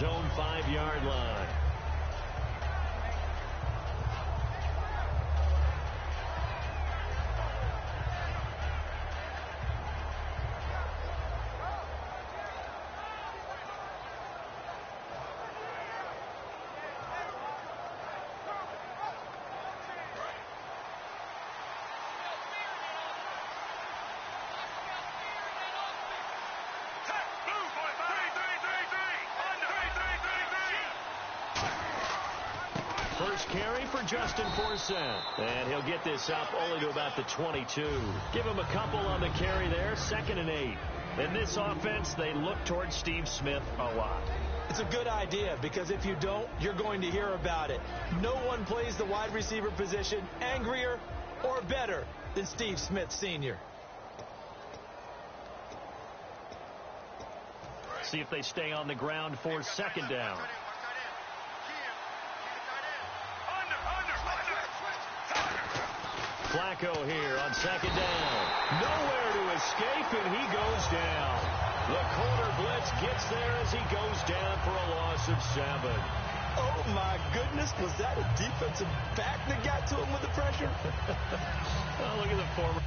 his own 5-yard line. First carry for Justin Forsett. And he'll get this up only to about the 22. Give him a couple on the carry there. 2nd and 8. In this offense, they look towards Steve Smith a lot. It's a good idea because if you don't, you're going to hear about it. No one plays the wide receiver position angrier or better than Steve Smith Sr. See if they stay on the ground for 2nd down. Flacco here on 2nd down. Nowhere to escape, and he goes down. The corner blitz gets there as he goes down for a loss of 7. Oh, my goodness. Was that a defensive back that got to him with the pressure? Oh, look at the former.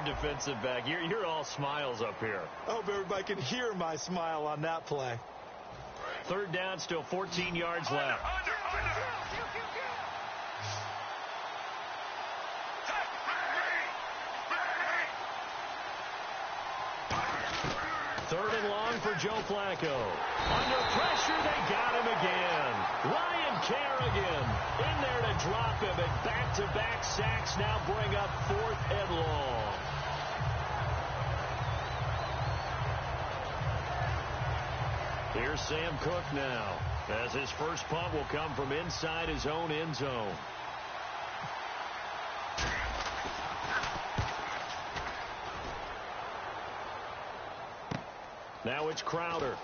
Defensive back. You're all smiles up here. I hope everybody can hear my smile on that play. 3rd down, still 14 yards left. Third and long for Joe Flacco. Under pressure, they got him again. Ryan Kerrigan in there to drop him, and back-to-back sacks now bring up 4th and long. Here's Sam Cook now, as his first punt will come from inside his own end zone. Now it's Crowder.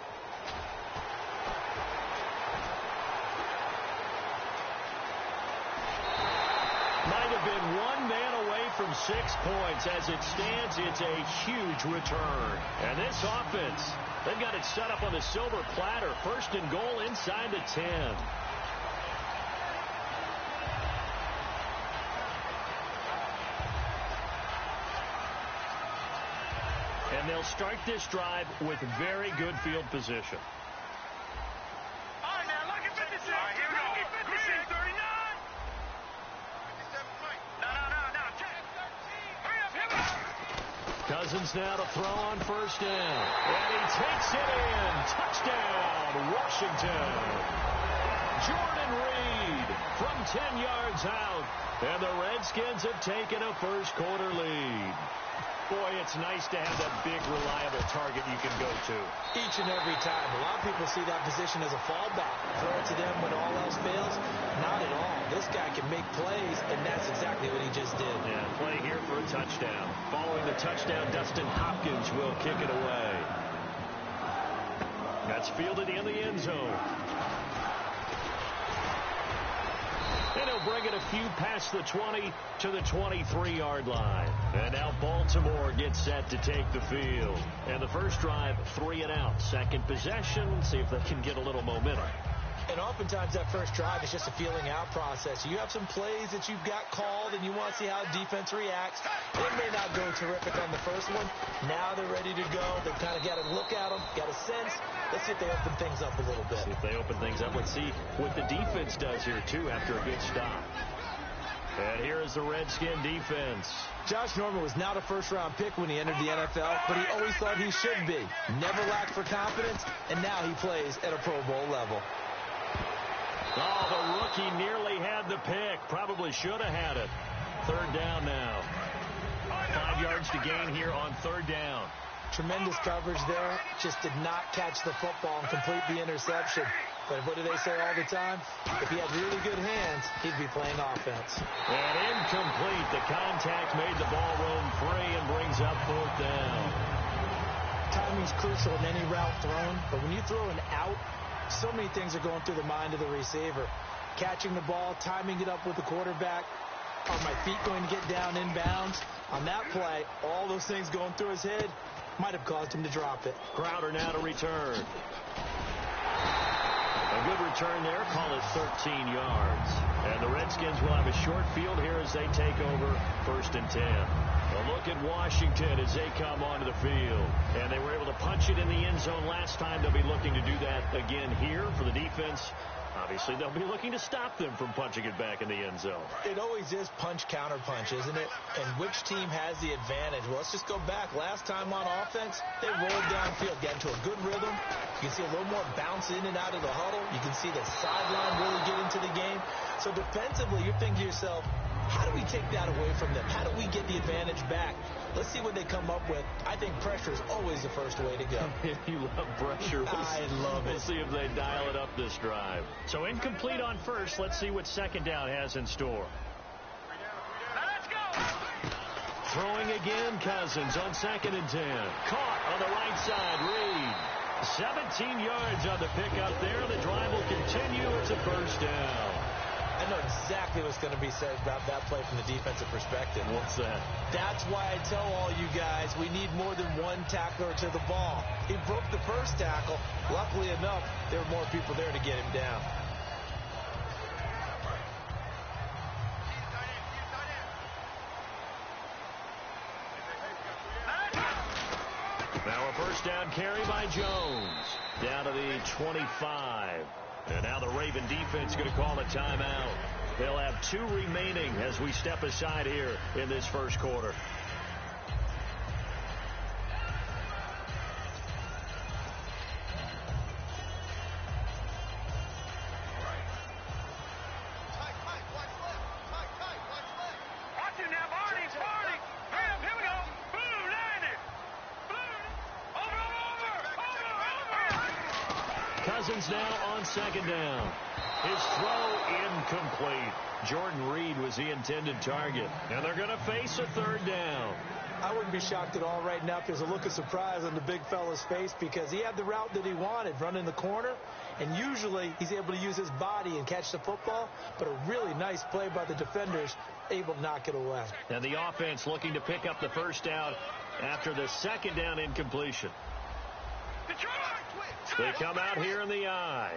Might have been one man away from 6 points. As it stands, it's a huge return. And this offense, they've got it set up on the silver platter. 1st and goal inside the 10. And they'll start this drive with very good field position. All right, now, look at 56. All right, here we go. 56, 39. 57 point. No. Hurry up, hit it. Cousins now to throw on 1st down. And he takes it in. Touchdown, Washington. Jordan Reed from 10 yards out. And the Redskins have taken a first quarter lead. Boy, it's nice to have that big, reliable target you can go to. Each and every time. A lot of people see that position as a fallback. Throw it to them when all else fails. Not at all. This guy can make plays, and that's exactly what he just did. Yeah, play here for a touchdown. Following the touchdown, Dustin Hopkins will kick it away. That's fielded in the end zone. And he'll bring it a few past the 20 to the 23-yard line. And now Baltimore gets set to take the field. And the first drive, 3 and out. Second possession, see if they can get a little momentum. And oftentimes that first drive is just a feeling out process. You have some plays that you've got called and you want to see how defense reacts. It may not go terrific on the first one. Now they're ready to go. They've kind of got to look at them, got a sense. Let's see if they open things up a little bit. See if they open things up. Let's see what the defense does here, too, after a good stop. And here is the Redskin defense. Josh Norman was not a first-round pick when he entered the NFL, but he always thought he should be. Never lacked for confidence, and now he plays at a Pro Bowl level. Oh, the He nearly had the pick. Probably should have had it. Third down now. 5 yards to gain here on third down. Tremendous coverage there. Just did not catch the football and complete the interception. But what do they say all the time? If he had really good hands, he'd be playing offense. And incomplete. The contact made the ball roam free and brings up fourth down. Timing's crucial in any route thrown, but when you throw an out, so many things are going through the mind of the receiver. Catching the ball, timing it up with the quarterback. Are my feet going to get down inbounds? On that play, all those things going through his head might have caused him to drop it. Crowder now to return. A good return there. Call it 13 yards. And the Redskins will have a short field here as they take over 1st and 10. A look at Washington as they come onto the field. And they were able to punch it in the end zone last time. They'll be looking to do that again here for the defense. Obviously, they'll be looking to stop them from punching it back in the end zone. It always is punch-counter-punch, isn't it? And which team has the advantage? Well, let's just go back. Last time on offense, they rolled downfield, got into a good rhythm. You can see a little more bounce in and out of the huddle. You can see the sideline really get into the game. So defensively, you're thinking to yourself, how do we take that away from them? How do we get the advantage back? Let's see what they come up with. I think pressure is always the first way to go. You love pressure. I love it. We'll see if they dial it up this drive. So incomplete on first. Let's see what second down has in store. Let's go. Throwing again, Cousins on 2nd and 10. Caught on the right side, Reed. 17 yards on the pickup there. The drive will continue. It's a first down. I know exactly what's going to be said about that play from the defensive perspective. What's that? That's why I tell all you guys we need more than one tackler to the ball. He broke the first tackle. Luckily enough, there were more people there to get him down. Now a first down carry by Jones. Down to the 25. And now the Raven defense going to call a timeout. They'll have 2 remaining as we step aside here in this first quarter. Watch it now, Barney. Here we go. Blue, landed. Blue. Over. Cousins now on 2nd down. His throw incomplete. Jordan Reed was the intended target. And they're going to face a 3rd down. I wouldn't be shocked at all right now if there's a look of surprise on the big fella's face because he had the route that he wanted, running the corner, and usually he's able to use his body and catch the football, but a really nice play by the defenders, able to knock it away. And the offense looking to pick up the first down after the 2nd down incompletion. They come out here in the eye.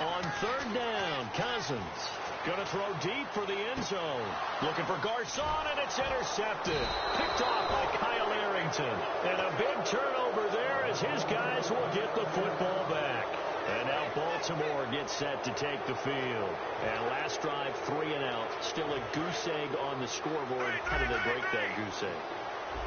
On 3rd down, Cousins going to throw deep for the end zone. Looking for Garcon, and it's intercepted. Picked off by Kyle Arrington. And a big turnover there as his guys will get the football back. And now Baltimore gets set to take the field. And last drive, 3 and out. Still a goose egg on the scoreboard. How did they break that goose egg?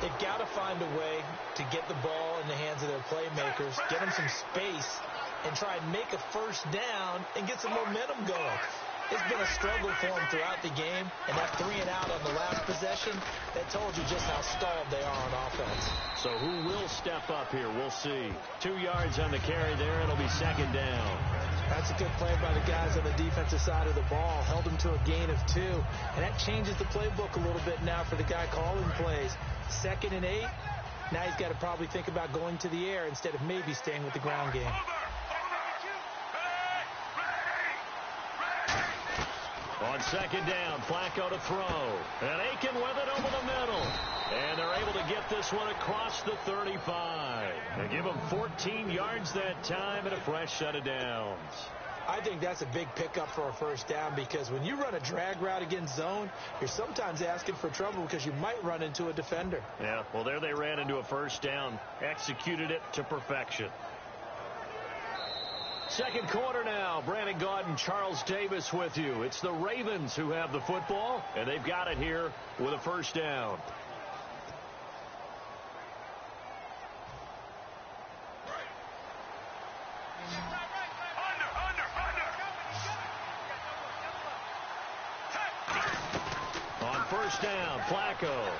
They've got to find a way to get the ball in the hands of their playmakers, get them some space, and try and make a first down and get some momentum going. It's been a struggle for them throughout the game, and that 3 and out on the last possession, that told you just how stalled they are on offense. So who will step up here? We'll see. 2 yards on the carry there. It'll be 2nd down. That's a good play by the guys on the defensive side of the ball. Held them to a gain of 2, and that changes the playbook a little bit now for the guy calling plays. 2nd and 8. Now he's got to probably think about going to the air instead of maybe staying with the ground game. On 2nd down, Flacco to throw. And Aiken with it over the middle. And they're able to get this one across the 35. They give them 14 yards that time and a fresh set of downs. I think that's a big pickup for a first down because when you run a drag route against zone, you're sometimes asking for trouble because you might run into a defender. Yeah, well, there they ran into a first down. Executed it to perfection. Second quarter now. Brandon Gaudin, Charles Davis with you. It's the Ravens who have the football, and they've got it here with a first down. first down. Flacco.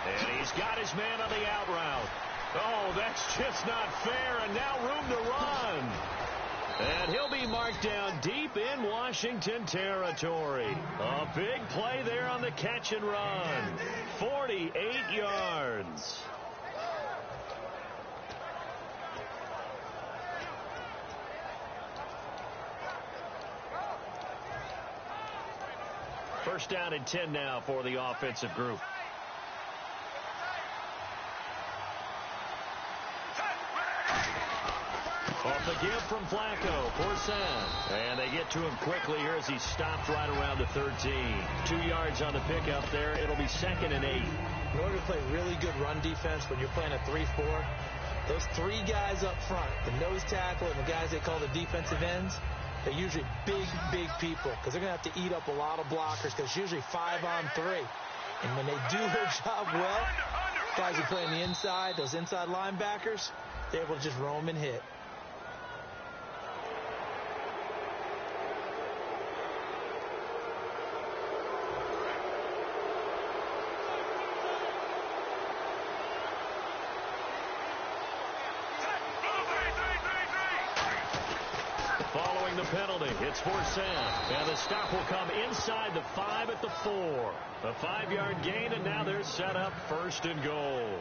And he's got his man on the out route. Oh, that's just not fair, and now room to run. And he'll be marked down deep in Washington territory. A big play there on the catch and run. 48 yards. First down and 10 now for the offensive group. Off the give from Flacco. Forsan. And they get to him quickly here as he stopped right around the 13. 2 yards on the pickup there. It'll be 2nd and 8. In order to play really good run defense when you're playing a 3-4, those three guys up front, the nose tackle and the guys they call the defensive ends, they're usually big, big people because they're going to have to eat up a lot of blockers because it's usually 5-on-3. And when they do their job well, guys who play on the inside, those inside linebackers, they're able to just roam and hit. Following the penalty, it's Forsan. And the stop will come inside the 5 at the 4. A 5-yard gain, and now they're set up 1st and goal.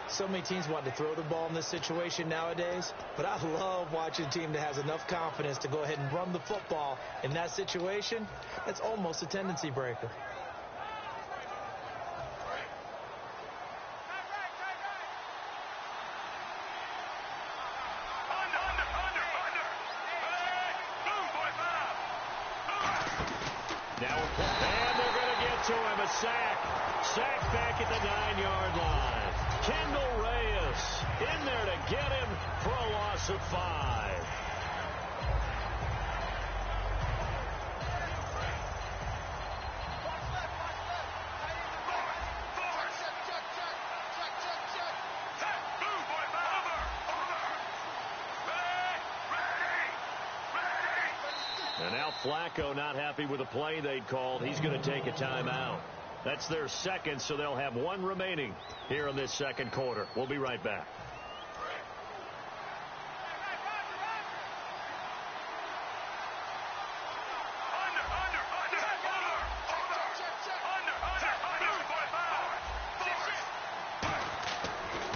So many teams want to throw the ball in this situation nowadays, but I love watching a team that has enough confidence to go ahead and run the football in that situation. That's almost a tendency breaker. And they're going to get to him. A sack. Sack back at the 9-yard line. Kendall Reyes in there to get him for a loss of 5. And now Flacco not happy with the play they'd called. He's going to take a timeout. That's their second, so they'll have one remaining here in this second quarter. We'll be right back.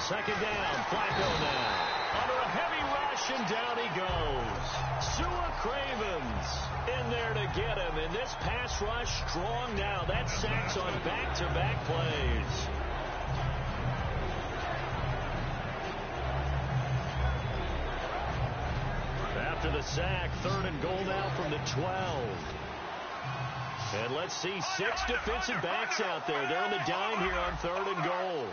Second down, Flacco now. Under a heavy rush, and down he goes. Sua Cravens in there to get him. And this pass rush strong now. That sacks on back-to-back plays. After the sack, 3rd and goal now from the 12. And let's see 6 defensive backs out there. They're on the dime here on 3rd and goal.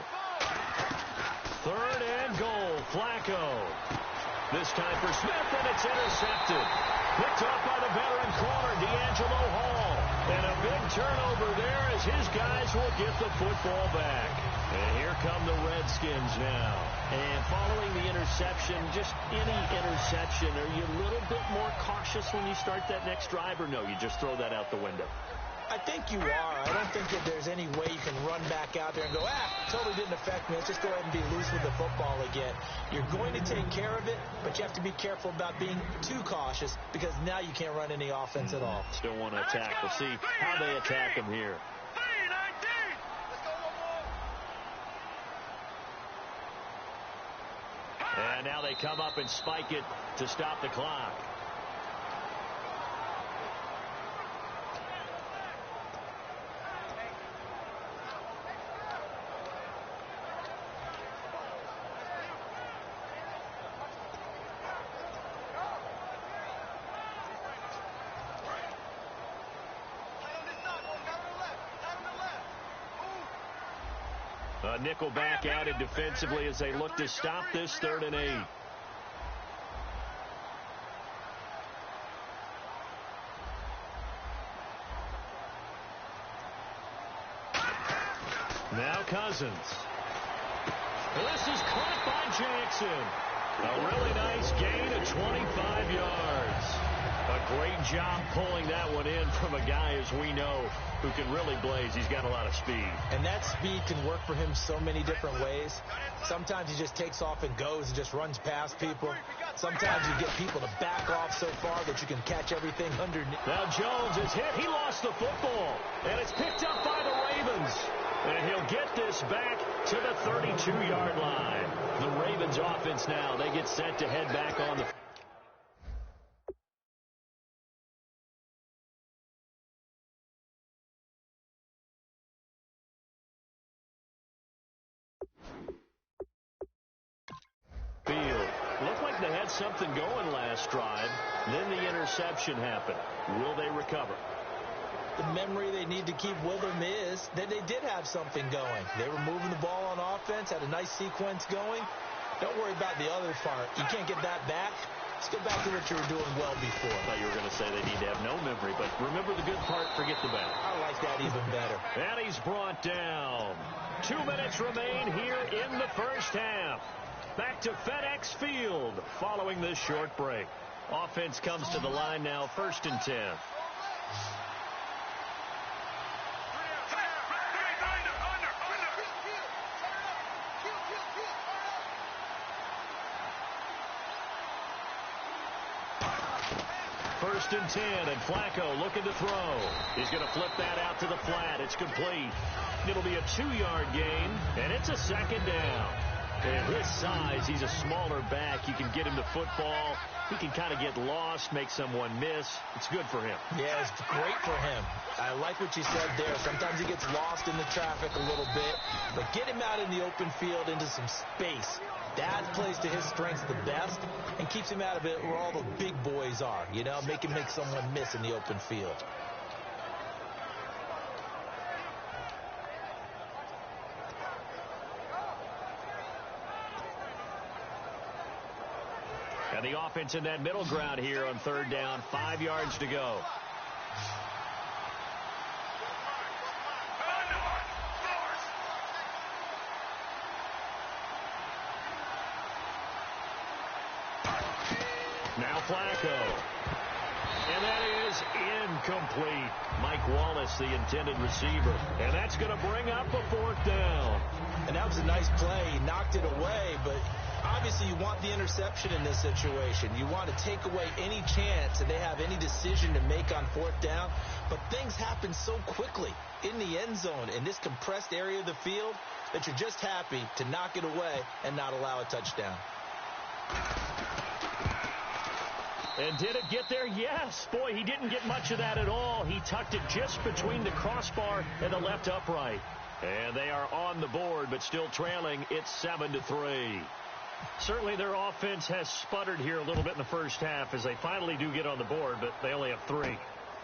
3rd and goal, Flacco. This time for Smith, and it's intercepted. Picked off by the veteran corner, D'Angelo Hall. And a big turnover there as his guys will get the football back. And here come the Redskins now. And following the interception, just any interception, are you a little bit more cautious when you start that next drive, or no, you just throw that out the window? I think you are. I don't think that there's any way you can run back out there and go, totally didn't affect me. Let's just go ahead and be loose with the football again. You're going to take care of it, but you have to be careful about being too cautious because now you can't run any offense at all. Still want to attack. We'll see how they attack him here. And now they come up and spike it to stop the clock. A nickel back added defensively as they look to stop this 3rd and 8. Now Cousins. This is caught by Jackson. A really nice gain of 25 yards. A A great job pulling that one in from a guy, as we know, who can really blaze. He's got a lot of speed. And that speed can work for him so many different ways. Sometimes he just takes off and goes and just runs past people. Sometimes you get people to back off so far that you can catch everything underneath. Now Jones is hit. He lost the football. And it's picked up by the Ravens. And he'll get this back to the 32-yard line. The Ravens offense now, they get set to head back on the field. Looked like they had something going last drive. Then the interception happened. Will they recover? The memory they need to keep with them is that they did have something going. They were moving the ball on offense, had a nice sequence going. Don't worry about the other part. You can't get that back. Let's go back to what you were doing well before. I thought you were going to say they need to have no memory, but remember the good part, forget the bad. I like that even better. And he's brought down. 2 minutes remain here in the first half. Back to FedEx Field following this short break. Offense comes to the line now, 1st and 10. First and 10, and Flacco looking to throw. He's going to flip that out to the flat. It's complete. It'll be a 2-yard gain, and it's a 2nd down. At his size, he's a smaller back. You can get him the football. He can kind of get lost, make someone miss. It's good for him. Yeah, it's great for him. I like what you said there. Sometimes he gets lost in the traffic a little bit, but get him out in the open field into some space. That plays to his strengths the best and keeps him out of it where all the big boys are. You know, make him make someone miss in the open field. And the offense in that middle ground here on 3rd down, 5 yards to go. Now Flacco. And that is incomplete. Mike Wallace, the intended receiver. And that's going to bring up a 4th down. And that was a nice play. He knocked it away, but obviously you want the interception in this situation. You want to take away any chance that they have any decision to make on 4th down. But things happen so quickly in the end zone in this compressed area of the field that you're just happy to knock it away and not allow a touchdown. And did it get there? Yes. Boy, he didn't get much of that at all. He tucked it just between the crossbar and the left upright. And they are on the board, but still trailing. It's 7-3. Certainly their offense has sputtered here a little bit in the first half as they finally do get on the board, but they only have 3.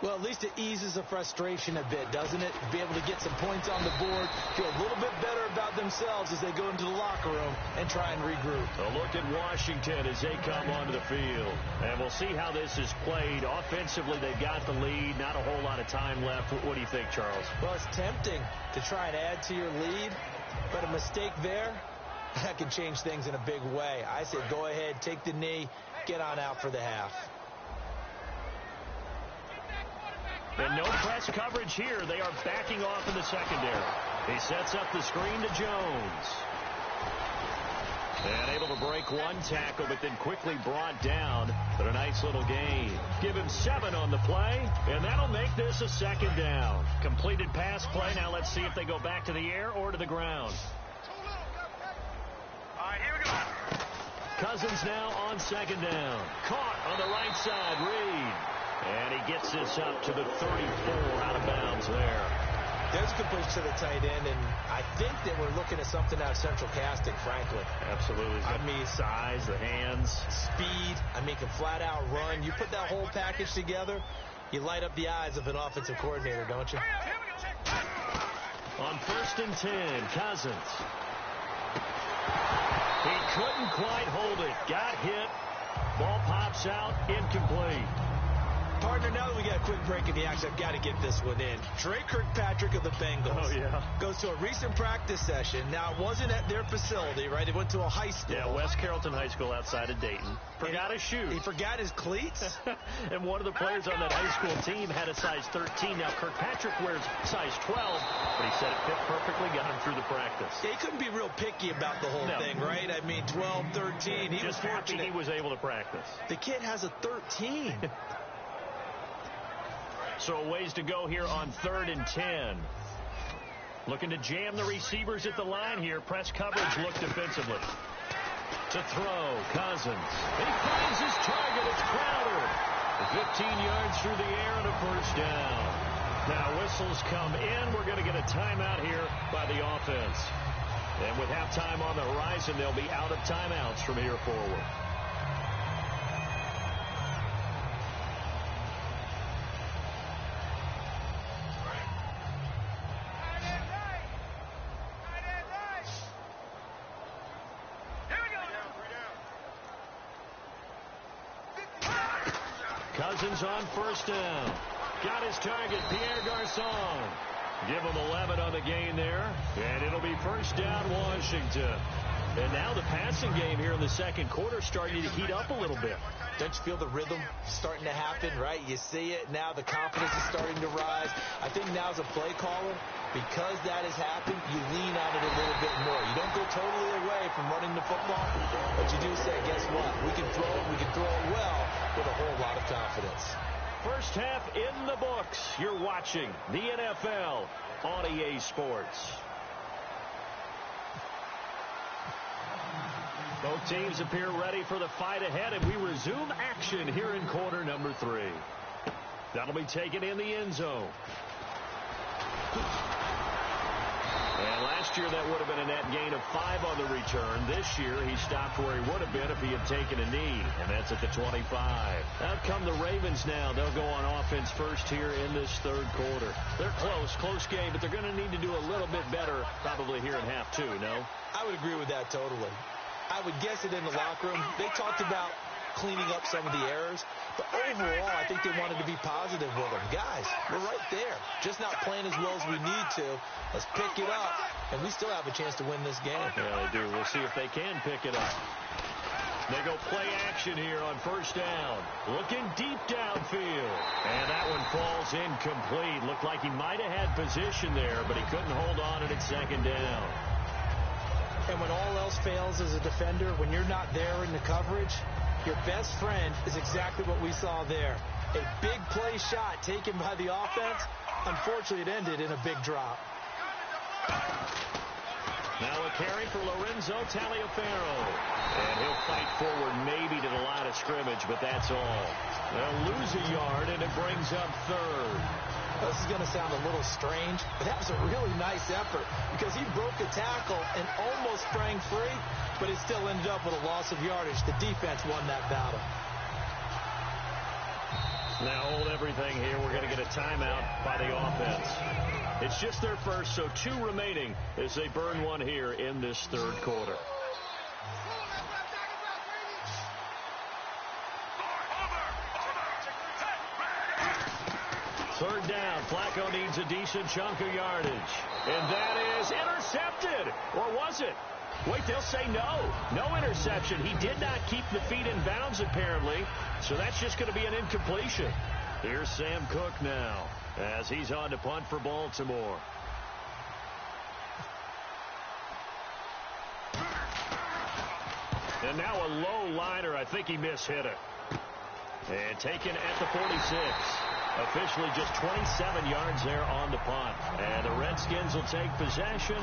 Well, at least it eases the frustration a bit, doesn't it? Be able to get some points on the board, feel a little bit better about themselves as they go into the locker room and try and regroup. A look at Washington as they come onto the field. And we'll see how this is played. Offensively, they've got the lead. Not a whole lot of time left. What do you think, Charles? Well, it's tempting to try and add to your lead, but a mistake there, that can change things in a big way. I said go ahead, take the knee, get on out for the half. And no press coverage here. They are backing off in the secondary. He sets up the screen to Jones. And able to break one tackle, but then quickly brought down. But a nice little gain. Give him 7 on the play, and that'll make this a 2nd down. Completed pass play. Now let's see if they go back to the air or to the ground. All right, here we go. Cousins now on 2nd down. Caught on the right side, Reed. And he gets this up to the 34, out of bounds there. There's a good push to the tight end, and I think that we're looking at something out of central casting, frankly. Absolutely. I mean, size, the hands. Speed. I mean, can flat out run. You put that whole package together, you light up the eyes of an offensive coordinator, don't you? On 1st and 10, Cousins. He couldn't quite hold it. Got hit. Ball pops out, incomplete. Partner, now that we got a quick break in the action, I've got to get this one in. Trey Kirkpatrick of the Bengals goes to a recent practice session. Now, it wasn't at their facility, right? It went to a high school. Yeah, West Carrollton High School outside of Dayton. Forgot his shoes. He forgot his cleats? And one of the players on that high school team had a size 13. Now, Kirkpatrick wears size 12, but he said it fit perfectly, got him through the practice. Yeah, he couldn't be real picky about the whole thing, right? I mean, 12, 13. He was fortunate. He was able to practice. The kid has a 13. So a ways to go here on 3rd and 10. Looking to jam the receivers at the line here. Press coverage look defensively. To throw, Cousins. He finds his target. It's Crowder. 15 yards through the air and a first down. Now whistles come in. We're going to get a timeout here by the offense. And with halftime on the horizon, they'll be out of timeouts from here forward. Cousins on first down. Got his target, Pierre Garçon. Give him 11 on the gain there. And it'll be first down, Washington. And now the passing game here in the second quarter starting to heat up a little bit. Don't you feel the rhythm starting to happen, right? You see it now. The confidence is starting to rise. I think now as a play caller, because that has happened, you lean on it a little bit more. You don't go totally away from running the football, but you do say, guess what? We can throw it. We can throw it well with a whole lot of confidence. First half in the books. You're watching the NFL on EA Sports. Both teams appear ready for the fight ahead, and we resume action here in quarter number 3. That'll be taken in the end zone. And last year that would have been a net gain of 5 on the return. This year he stopped where he would have been if he had taken a knee, and that's at the 25. Out come the Ravens now. They'll go on offense first here in this third quarter. They're close game, but they're going to need to do a little bit better probably here in half 2, no? I would agree with that totally. I would guess it in the locker room. They talked about cleaning up some of the errors, but overall, I think they wanted to be positive with them. Guys, we're right there. Just not playing as well as we need to. Let's pick it up, and we still have a chance to win this game. Yeah, they do. We'll see if they can pick it up. They go play action here on first down. Looking deep downfield. And that one falls incomplete. Looked like he might have had position there, but he couldn't hold on it at second down. And when all else fails as a defender, when you're not there in the coverage, your best friend is exactly what we saw there. A big play shot taken by the offense. Unfortunately, it ended in a big drop. Now a carry for Lorenzo Taliaferro. And he'll fight forward maybe to the line of scrimmage, but that's all. They'll lose a yard, and it brings up third. This is going to sound a little strange, but that was a really nice effort because he broke a tackle and almost sprang free, but it still ended up with a loss of yardage. The defense won that battle. Now hold everything here. We're going to get a timeout by the offense. It's just their first, so 2 remaining as they burn one here in this third quarter. Third down. Flacco needs a decent chunk of yardage. And that is intercepted. Or was it? Wait, they'll say no. No interception. He did not keep the feet in bounds, apparently. So that's just going to be an incompletion. Here's Sam Cook now as he's on to punt for Baltimore. And now a low liner. I think he mishit it. And taken at the 46. Officially just 27 yards there on the punt. And the Redskins will take possession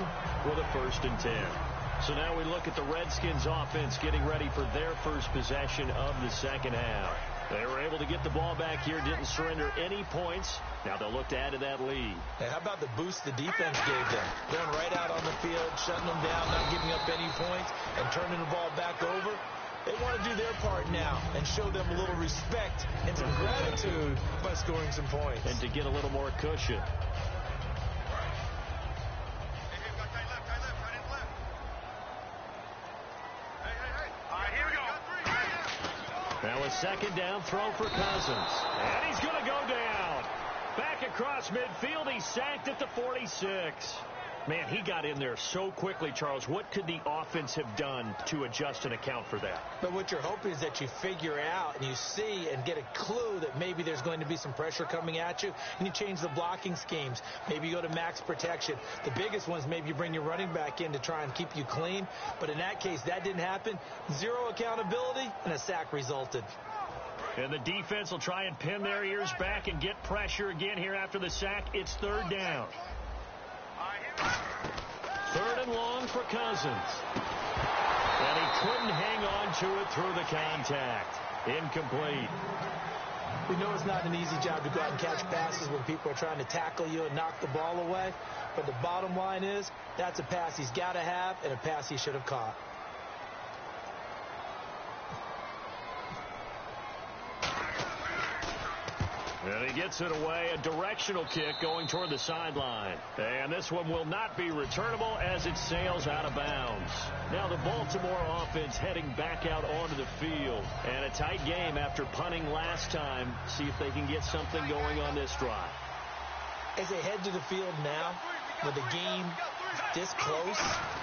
with a 1st and 10. So now we look at the Redskins offense getting ready for their first possession of the second half. They were able to get the ball back here, didn't surrender any points. Now they'll look to add to that lead. And how about the boost the defense gave them? Going right out on the field, shutting them down, not giving up any points, and turning the ball back over. They want to do their part now and show them a little respect and some gratitude by scoring some points. And to get a little more cushion. Now a second down throw for Cousins. And he's going to go down. Back across midfield, he's sacked at the 46. Man, he got in there so quickly, Charles. What could the offense have done to adjust and account for that? But what you're hoping is that you figure out and you see and get a clue that maybe there's going to be some pressure coming at you, and you change the blocking schemes. Maybe you go to max protection. The biggest ones, maybe you bring your running back in to try and keep you clean. But in that case, that didn't happen. Zero accountability, and a sack resulted. And the defense will try and pin their ears back and get pressure again here after the sack. It's third down. Third and long for Cousins. And he couldn't hang on to it through the contact. Incomplete. We know it's not an easy job to go out and catch passes when people are trying to tackle you and knock the ball away. But the bottom line is, that's a pass he's got to have and a pass he should have caught. And he gets it away, a directional kick going toward the sideline. And this one will not be returnable as it sails out of bounds. Now the Baltimore offense heading back out onto the field. And a tight game after punting last time. See if they can get something going on this drive. As they head to the field now, with the game this close,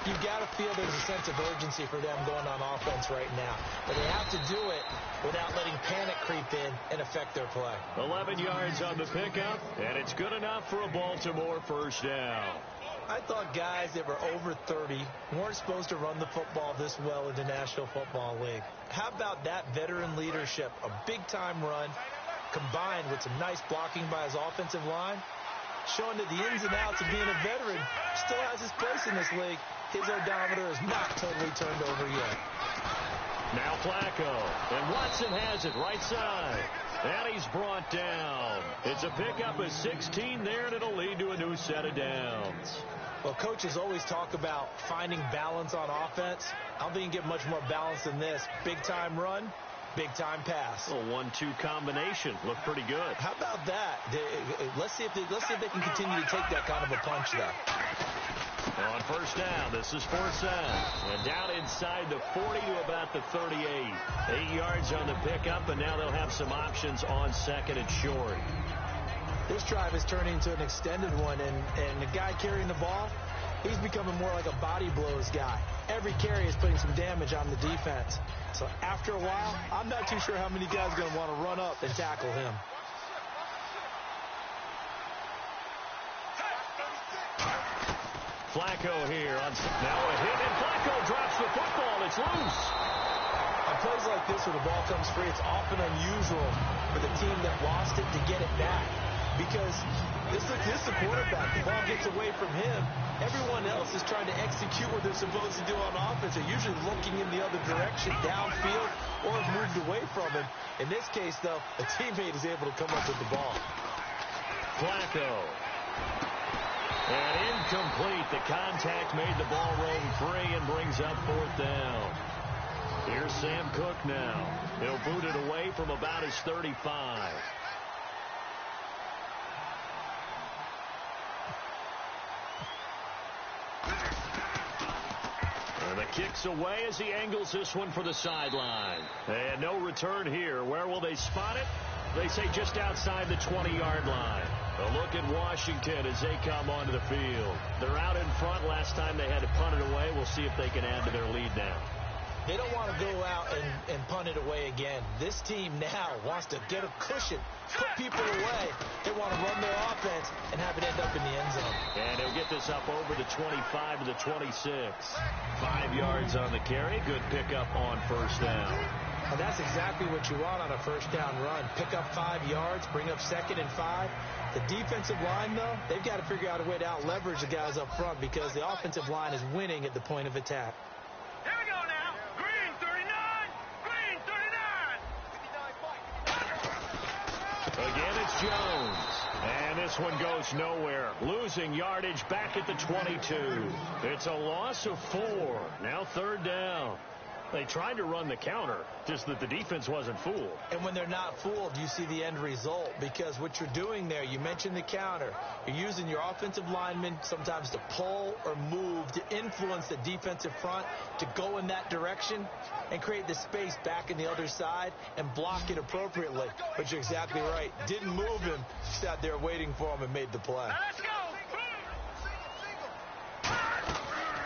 you've got to feel there's a sense of urgency for them going on offense right now. But they have to do it without letting panic creep in and affect their play. 11 yards on the pickup, and it's good enough for a Baltimore first down. I thought guys that were over 30 weren't supposed to run the football this well in the National Football League. How about that veteran leadership, a big-time run, combined with some nice blocking by his offensive line, showing that the ins and outs of being a veteran still has his place in this league. His odometer is not totally turned over yet. Now Flacco, and Watson has it right side, and he's brought down. It's a pickup of 16 there, and it'll lead to a new set of downs. Well, coaches always talk about finding balance on offense. I don't think you can get much more balance than this. Big-time run, big-time pass. A 1-2 combination. Look pretty good. How about that? Let's see if they can continue to take that kind of a punch, though. On first down, this is Forsett. And down inside the 40 to about the 38. 8 yards on the pickup, and now they'll have some options on second and short. This drive is turning into an extended one, and the guy carrying the ball, he's becoming more like a body blows guy. Every carry is putting some damage on the defense. So after a while, I'm not too sure how many guys are going to want to run up and tackle him. Flacco here. Now a hit, and Flacco drops the football. It's loose. On plays like this where the ball comes free, it's often unusual for the team that lost it to get it back. Because this is the quarterback. The ball gets away from him. Everyone else is trying to execute what they're supposed to do on offense. They're usually looking in the other direction, downfield, or have moved away from him. In this case, though, a teammate is able to come up with the ball. Flacco. And incomplete. The contact made the ball roam free and brings up fourth down. Here's Sam Cook now. He'll boot it away from about his 35. And the kick's away as he angles this one for the sideline. And no return here. Where will they spot it? They say just outside the 20-yard line. A look at Washington as they come onto the field. They're out in front. Last time they had to punt it away. We'll see if they can add to their lead now. They don't want to go out and punt it away again. This team now wants to get a cushion, put people away. They want to run their offense and have it end up in the end zone. And he'll get this up over the 25 to the 26. 5 yards on the carry. Good pickup on first down. And that's exactly what you want on a first down run. Pick up 5 yards, bring up second and 5. The defensive line, though, they've got to figure out a way to out-leverage the guys up front because the offensive line is winning at the point of attack. Here we go now. Green 39. Green 39. Again, it's Jones. And this one goes nowhere. Losing yardage back at the 22. It's a loss of 4. Now third down. They tried to run the counter, just that the defense wasn't fooled. And when they're not fooled, you see the end result, because what you're doing there, you mentioned the counter. You're using your offensive linemen sometimes to pull or move to influence the defensive front to go in that direction and create the space back in the other side and block it appropriately. But you're exactly right. Didn't move him, sat there waiting for him and made the play. Let's go.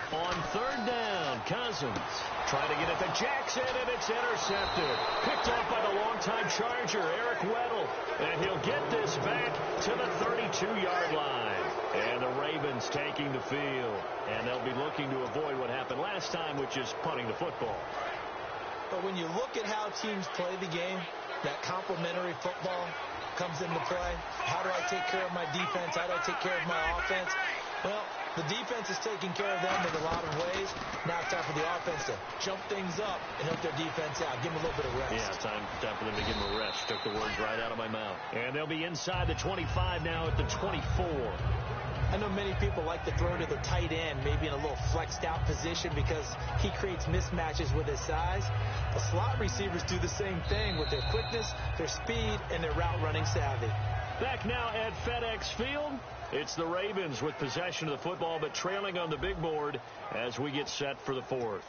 On third down, Cousins trying to get it to Jackson, and it's intercepted. Picked off by the longtime Charger, Eric Weddle. And he'll get this back to the 32-yard line. And the Ravens taking the field. And they'll be looking to avoid what happened last time, which is punting the football. But when you look at how teams play the game, that complementary football comes into play. How do I take care of my defense? How do I take care of my offense? Well, the defense is taking care of them in a lot of ways. Now it's time for the offense to jump things up and help their defense out. Give them a little bit of rest. Yeah, time for them to give them a rest. Took the words right out of my mouth. And they'll be inside the 25 now at the 24. I know many people like to throw to the tight end, maybe in a little flexed out position because he creates mismatches with his size. The slot receivers do the same thing with their quickness, their speed, and their route running savvy. Back now at FedEx Field. It's the Ravens with possession of the football, but trailing on the big board as we get set for the fourth.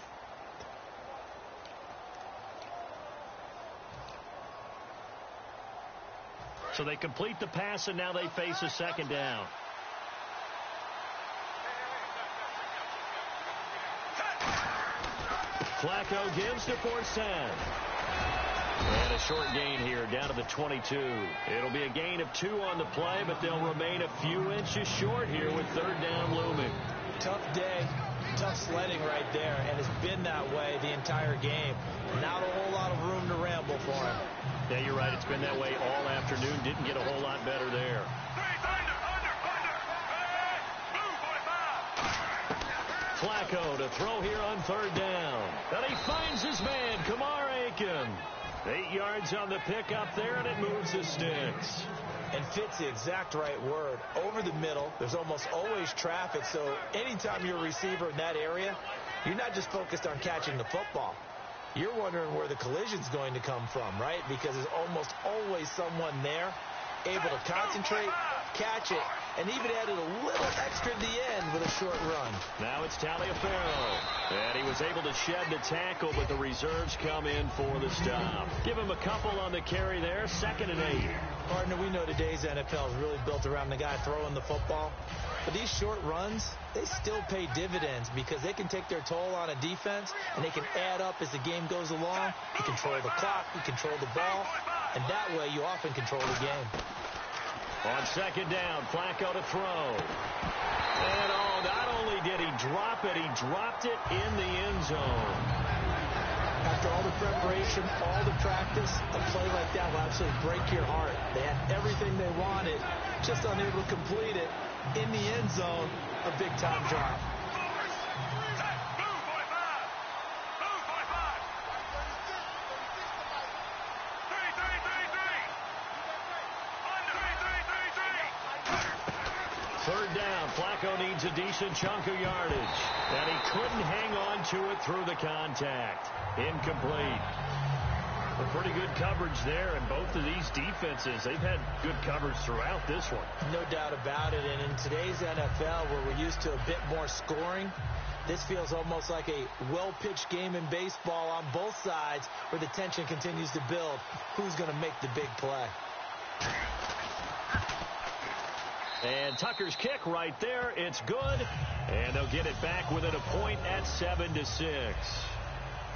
So they complete the pass, and now they face a second down. Flacco gives to Forsett. And a short gain here down to the 22. It'll be a gain of 2 on the play, but they'll remain a few inches short here with third down looming. Tough day, tough sledding right there, and it's been that way the entire game. Not a whole lot of room to ramble for him. Yeah, you're right. It's been that way all afternoon. Didn't get a whole lot better there. Flacco to throw here on third down. And he finds his man, Kamar Aiken. 8 yards on the pickup there, and it moves the sticks. And fits the exact right word. Over the middle, there's almost always traffic, so anytime you're a receiver in that area, you're not just focused on catching the football. You're wondering where the collision's going to come from, right? Because there's almost always someone there able to concentrate, catch it, and even added a little extra at the end with a short run. Now it's Taliaferro. And he was able to shed the tackle, but the reserves come in for the stop. Give him a couple on the carry there, 2nd and 8. Partner, we know today's NFL is really built around the guy throwing the football. But these short runs, they still pay dividends because they can take their toll on a defense, and they can add up as the game goes along. You control the clock, you control the ball, and that way you often control the game. On second down, Flacco to throw. And not only did he drop it, he dropped it in the end zone. After all the preparation, all the practice, a play like that will absolutely break your heart. They had everything they wanted, just unable to complete it. In the end zone, a big-time drop. Third down, Flacco needs a decent chunk of yardage. And he couldn't hang on to it through the contact. Incomplete. A pretty good coverage there, and both of these defenses, they've had good coverage throughout this one. No doubt about it, and in today's NFL, where we're used to a bit more scoring, this feels almost like a well-pitched game in baseball on both sides, where the tension continues to build. Who's going to make the big play? And Tucker's kick right there. It's good. And they'll get it back within a point at 7-6.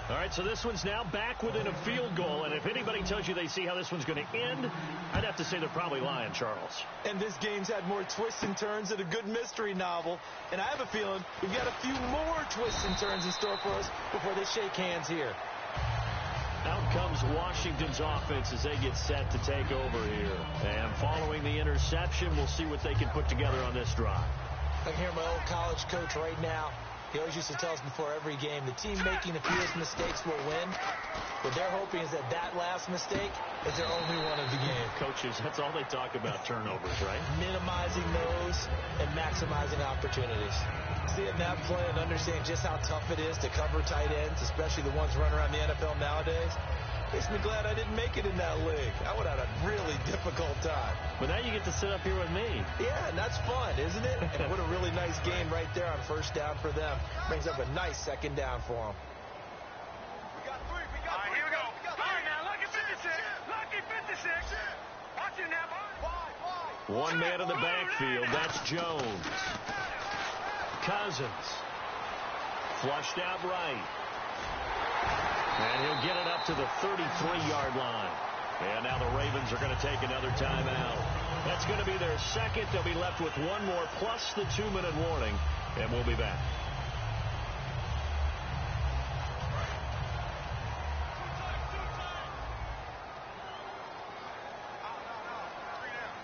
All right, so this one's now back within a field goal. And if anybody tells you they see how this one's going to end, I'd have to say they're probably lying, Charles. And this game's had more twists and turns than a good mystery novel. And I have a feeling we've got a few more twists and turns in store for us before they shake hands here. Out comes Washington's offense as they get set to take over here. And following the interception, we'll see what they can put together on this drive. I can hear my old college coach right now He always used to tell us before every game, the team making the fewest mistakes will win. What they're hoping is that that last mistake is their only one of the game. Coaches, that's all they talk about, turnovers, right? Minimizing those and maximizing opportunities. Seeing that play and understanding just how tough it is to cover tight ends, especially the ones running around the NFL nowadays, makes me glad I didn't make it in that league. I would have had a really difficult time. But now you get to sit up here with me. Yeah, and that's fun, isn't it? And what a really nice game right there on first down for them. Brings up a nice second down for them. We got three. All right, here we go. All right, now, lucky 56. Lucky 56. Watch it now, boy. One man in the backfield. That's Jones. Cousins. Flushed out right. And he'll get it up to the 33-yard line. And now the Ravens are going to take another timeout. That's going to be their second. They'll be left with one more plus the 2-minute warning. And we'll be back.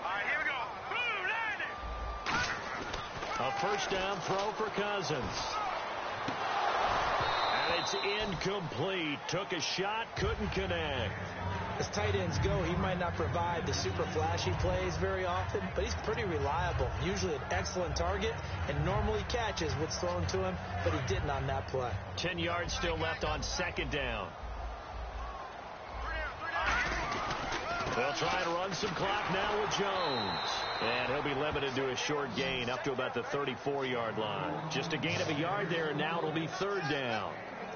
All right, here we go. Boom, landing. A first down throw for Cousins. And it's incomplete. Took a shot, couldn't connect. As tight ends go, he might not provide the super flashy plays very often, but he's pretty reliable. Usually an excellent target and normally catches what's thrown to him, but he didn't on that play. 10 yards still left on second down. They'll try and run some clock now with Jones. And he'll be limited to a short gain up to about the 34-yard line. Just a gain of a yard there, and now it'll be third down.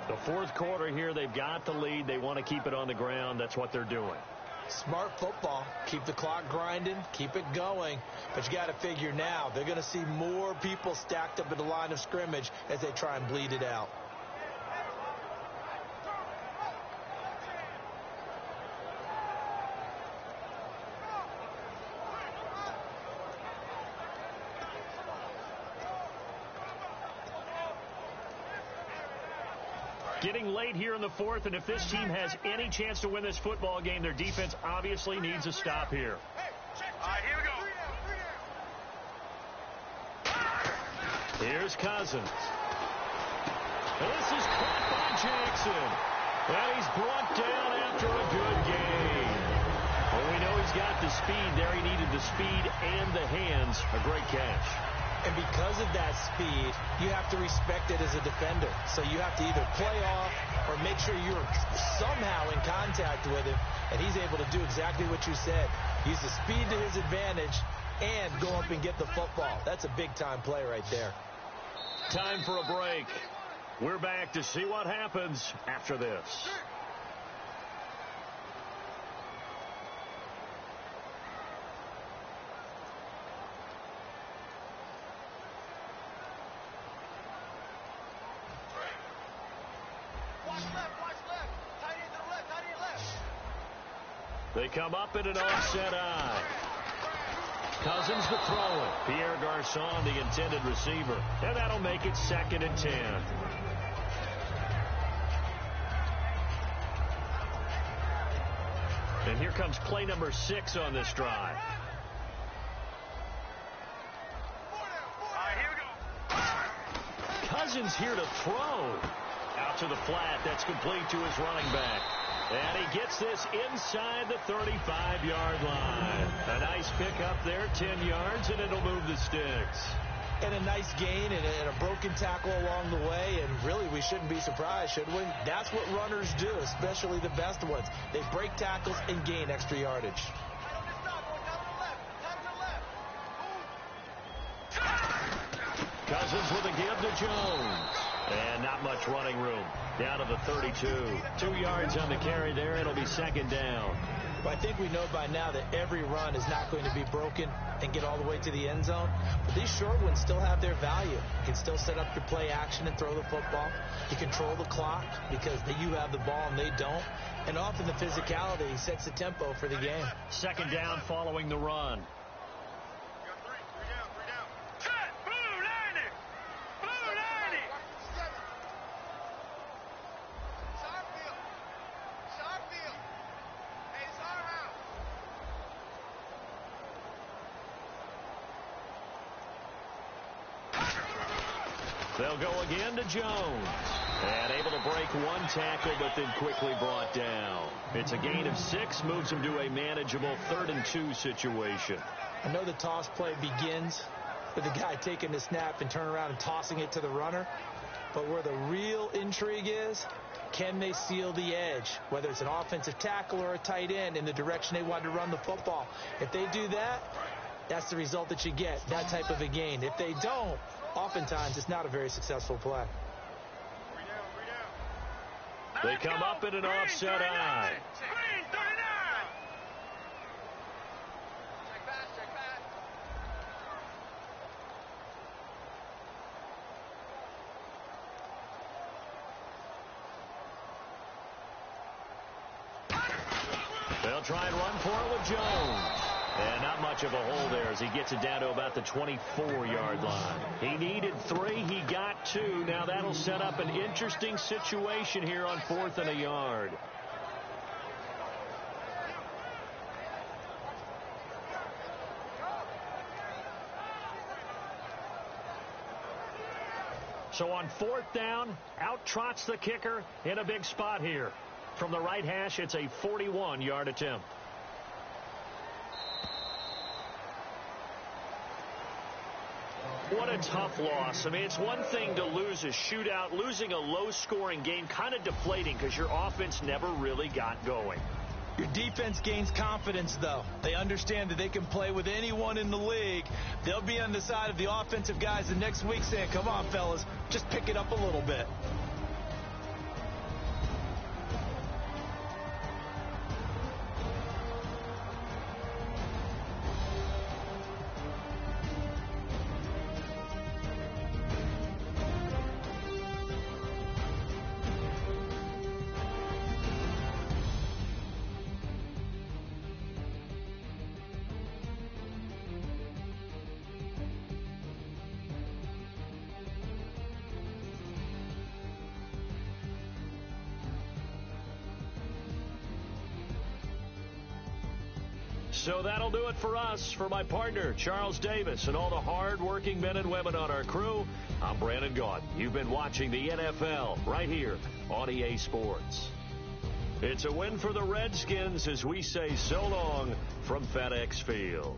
The fourth quarter here, they've got the lead. They want to keep it on the ground. That's what they're doing. Smart football. Keep the clock grinding. Keep it going. But you got to figure now, they're going to see more people stacked up at the line of scrimmage as they try and bleed it out. Getting late here in the fourth, and if this team has any chance to win this football game, their defense obviously needs a stop here. All right, here we go. Here's Cousins. And this is caught by Jackson. And he's brought down after a good game. Well, we know he's got the speed there. He needed the speed and the hands. A great catch. And because of that speed, you have to respect it as a defender. So you have to either play off or make sure you're somehow in contact with him, and he's able to do exactly what you said. Use the speed to his advantage and go up and get the football. That's a big-time play right there. Time for a break. We're back to see what happens after this. They come up in an offset eye. Cousins to throw it. Pierre Garçon, the intended receiver. And that'll make it 2nd and 10. And here comes play number 6 on this drive. Cousins here to throw. Out to the flat. That's complete to his running back. And he gets this inside the 35-yard line. A nice pickup there, 10 yards, and it'll move the sticks. And a nice gain and a broken tackle along the way, and really we shouldn't be surprised, should we? That's what runners do, especially the best ones. They break tackles and gain extra yardage. Cousins with a give to Jones. And not much running room. Down to the 32. 2 yards on the carry there. It'll be 2nd down. Well, I think we know by now that every run is not going to be broken and get all the way to the end zone. But these short ones still have their value. You can still set up your play action and throw the football. You control the clock because you have the ball and they don't. And often the physicality sets the tempo for the game. 2nd down following the run. They'll go again to Jones. And able to break one tackle, but then quickly brought down. It's a gain of 6, moves him to a manageable 3rd and 2 situation. I know the toss play begins with the guy taking the snap and turning around and tossing it to the runner. But where the real intrigue is, can they seal the edge, whether it's an offensive tackle or a tight end, in the direction they want to run the football? If they do that, that's the result that you get, that type of a gain. If they don't, oftentimes it's not a very successful play. They come up in an offset eye. Green 39. Check back. They'll try and run for it with Jones. And not much of a hole there as he gets it down to about the 24-yard line. He needed 3. He got 2. Now that'll set up an interesting situation here on 4th and a yard. So on 4th down, out trots the kicker in a big spot here. From the right hash, it's a 41-yard attempt. What a tough loss. I mean, it's one thing to lose a shootout. Losing a low-scoring game, kind of deflating because your offense never really got going. Your defense gains confidence, though. They understand that they can play with anyone in the league. They'll be on the side of the offensive guys the next week saying, come on, fellas, just pick it up a little bit. So that'll do it for us. For my partner, Charles Davis, and all the hard-working men and women on our crew, I'm Brandon Gaudin. You've been watching the NFL right here on EA Sports. It's a win for the Redskins as we say so long from FedEx Field.